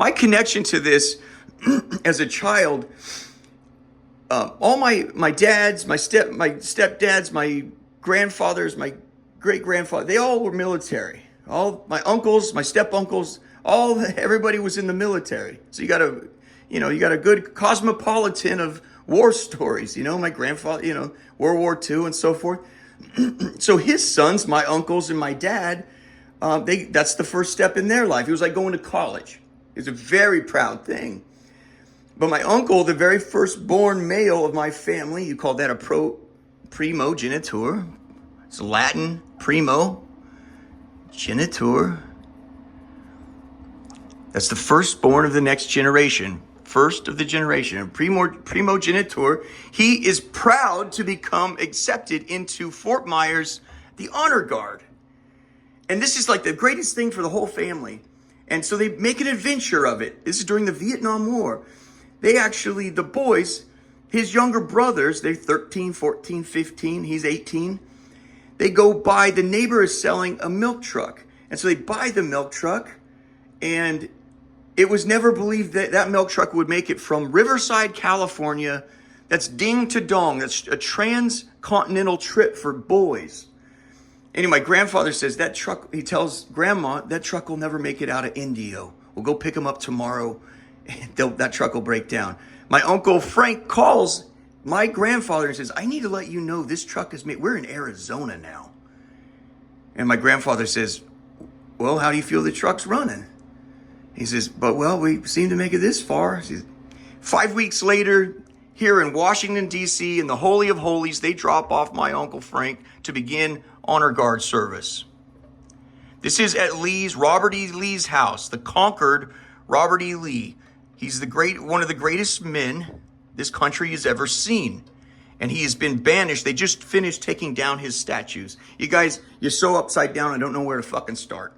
my connection to this as a child, all my dads, my stepdads, my grandfathers, my great grandfather, they all were military. All my uncles, my step uncles, everybody was in the military. So you got a good cosmopolitan of war stories. My grandfather, World War II and so forth. So his sons, my uncles and my dad, that's the first step in their life. It was like going to college. It's a very proud thing. But my uncle, the very firstborn male of my family, you call that a primogeniture. It's Latin, primo, genitor. That's the firstborn of the next generation. First of the generation, primogeniture. He is proud to become accepted into Fort Myers, the honor guard. And this is like the greatest thing for the whole family. And so they make an adventure of it. This is during the Vietnam War. The boys, his younger brothers, they're 13, 14, 15, he's 18. They go buy, the neighbor is selling a milk truck. And so they buy the milk truck, and it was never believed that that milk truck would make it from Riverside, California. That's ding to dong. That's a transcontinental trip for boys. Anyway, my grandfather says that truck, he tells grandma, that truck will never make it out of Indio. We'll go pick him up tomorrow. That truck will break down. My uncle Frank calls my grandfather and says, I need to let you know this truck is made. We're in Arizona now. And my grandfather says, well, how do you feel the truck's running? He says, we seem to make it this far. 5 weeks later, here in Washington, D.C., in the Holy of Holies, they drop off my Uncle Frank to begin honor guard service. This is at Robert E. Lee's house, the conquered Robert E. Lee. He's one of the greatest men this country has ever seen. And he has been banished. They just finished taking down his statues. You guys, you're so upside down, I don't know where to fucking start.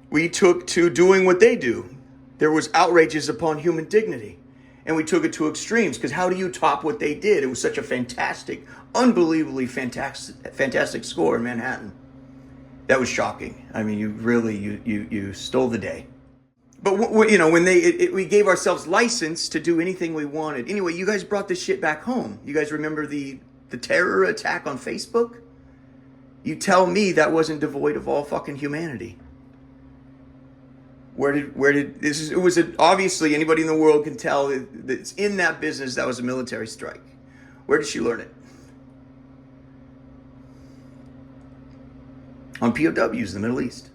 We took to doing what they do. There was outrages upon human dignity. And we took it to extremes, because how do you top what they did? It was such a fantastic, unbelievably fantastic score in Manhattan. That was shocking. I mean, you stole the day. But when we gave ourselves license to do anything we wanted. Anyway, you guys brought this shit back home. You guys remember the terror attack on Facebook? You tell me that wasn't devoid of all fucking humanity. Obviously anybody in the world can tell that it's in that business. That was a military strike. Where did she learn it? On POWs in the Middle East.